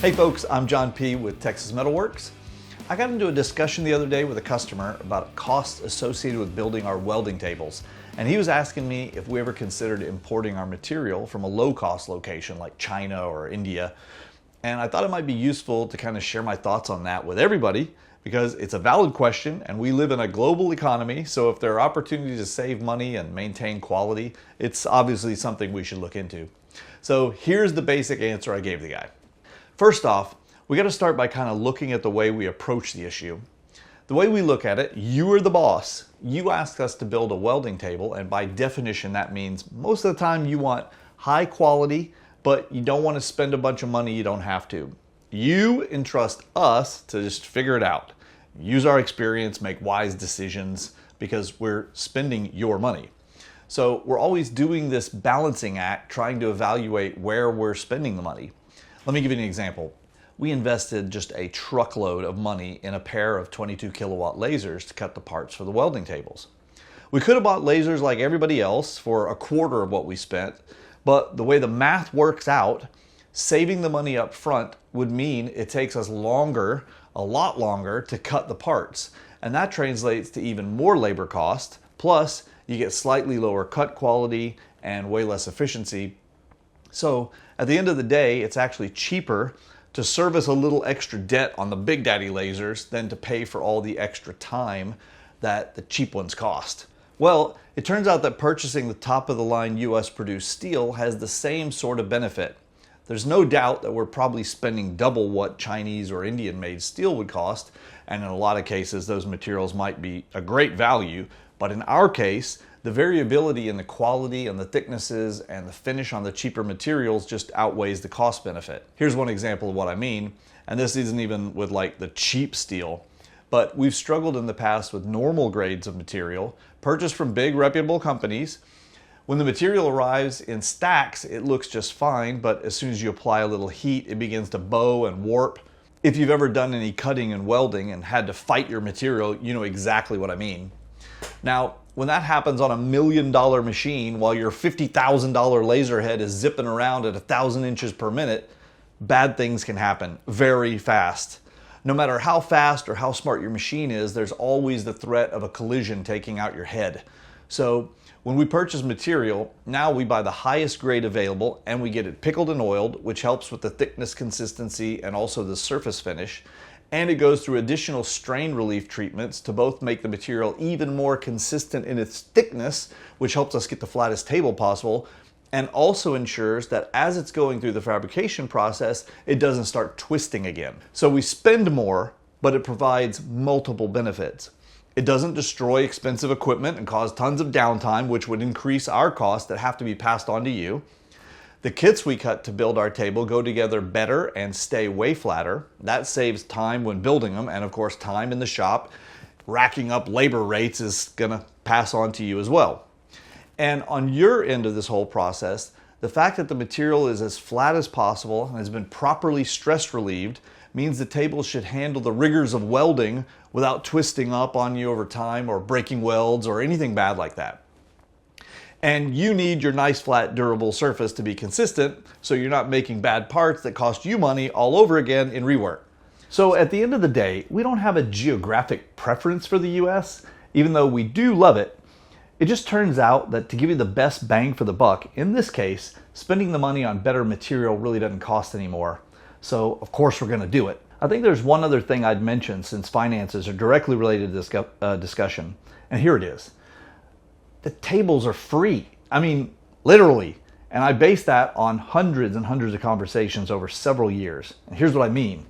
Hey folks, I'm John P. with Texas Metalworks. I got into a discussion the other day with a customer about costs associated with building our welding tables. And he was asking me if we ever considered importing our material from a low-cost location like China or India. And I thought it might be useful to kind of share my thoughts on that with everybody because it's a valid question and we live in a global economy. So if there are opportunities to save money and maintain quality, it's obviously something we should look into. So here's the basic answer I gave the guy. First off, we got to start by kind of looking at the way we approach the issue. The way we look at it, you are the boss. You asked us to build a welding table, and by definition that means most of the time you want high quality, but you don't want to spend a bunch of money you don't have to. You entrust us to just figure it out. Use our experience, make wise decisions, because we're spending your money. So we're always doing this balancing act, trying to evaluate where we're spending the money. Let me give you an example. We invested just a truckload of money in a pair of 22 kilowatt lasers to cut the parts for the welding tables. We could have bought lasers like everybody else for a quarter of what we spent, but the way the math works out, saving the money up front would mean it takes us longer, a lot longer, to cut the parts. And that translates to even more labor cost, plus you get slightly lower cut quality and way less efficiency. So at the end of the day, it's actually cheaper to service a little extra debt on the Big Daddy lasers than to pay for all the extra time that the cheap ones cost. Well, it turns out that purchasing the top of the line US produced steel has the same sort of benefit. There's no doubt that we're probably spending double what Chinese or Indian made steel would cost, and in a lot of cases those materials might be a great value, but in our case, the variability in the quality and the thicknesses and the finish on the cheaper materials just outweighs the cost benefit. Here's one example of what I mean, and this isn't even with like the cheap steel, but we've struggled in the past with normal grades of material purchased from big reputable companies. When the material arrives in stacks, it looks just fine, but as soon as you apply a little heat, it begins to bow and warp. If you've ever done any cutting and welding and had to fight your material, you know exactly what I mean. Now, when that happens on $1 million machine while your $50,000 laser head is zipping around at 1,000 inches per minute, bad things can happen very fast. No matter how fast or how smart your machine is, there's always the threat of a collision taking out your head. So when we purchase material, now we buy the highest grade available and we get it pickled and oiled, which helps with the thickness, consistency, and also the surface finish. And it goes through additional strain relief treatments to both make the material even more consistent in its thickness, which helps us get the flattest table possible, and also ensures that as it's going through the fabrication process, it doesn't start twisting again. So we spend more, but it provides multiple benefits. It doesn't destroy expensive equipment and cause tons of downtime, which would increase our costs that have to be passed on to you. The kits we cut to build our table go together better and stay way flatter. That saves time when building them, and of course time in the shop. Racking up labor rates is gonna pass on to you as well. And on your end of this whole process, the fact that the material is as flat as possible and has been properly stress relieved means the table should handle the rigors of welding without twisting up on you over time or breaking welds or anything bad like that. And you need your nice, flat, durable surface to be consistent so you're not making bad parts that cost you money all over again in rework. So at the end of the day, we don't have a geographic preference for the US, even though we do love it. It just turns out that to give you the best bang for the buck, in this case, spending the money on better material really doesn't cost anymore. So of course we're gonna do it. I think there's one other thing I'd mention since finances are directly related to this discussion, and here it is. The tables are free. I mean, literally. And I base that on hundreds and hundreds of conversations over several years. And here's what I mean.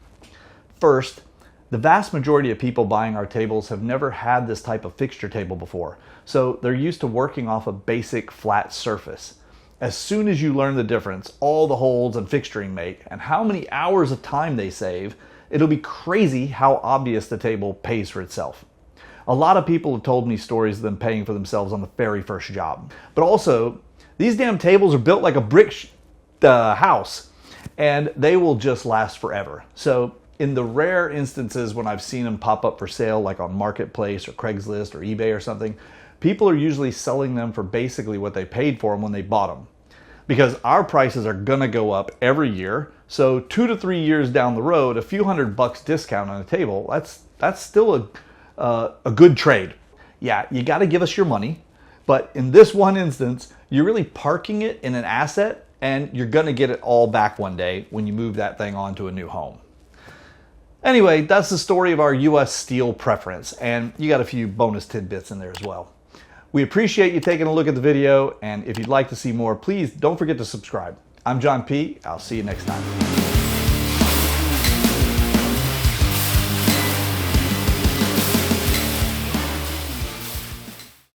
First, the vast majority of people buying our tables have never had this type of fixture table before. So they're used to working off a basic flat surface. As soon as you learn the difference, all the holes and fixturing make, and how many hours of time they save, it'll be crazy how obvious the table pays for itself. A lot of people have told me stories of them paying for themselves on the very first job. But also, these damn tables are built like a brick house, and they will just last forever. So in the rare instances when I've seen them pop up for sale, like on Marketplace or Craigslist or eBay or something, people are usually selling them for basically what they paid for them when they bought them. Because our prices are gonna go up every year, So 2 to 3 years down the road, a few $100 discount on a table, that's still a good trade. Yeah, you got to give us your money, but in this one instance, you're really parking it in an asset and you're going to get it all back one day when you move that thing onto a new home. Anyway, that's the story of our U.S. steel preference, and you got a few bonus tidbits in there as well. We appreciate you taking a look at the video, and if you'd like to see more, please don't forget to subscribe. I'm John P. I'll see you next time.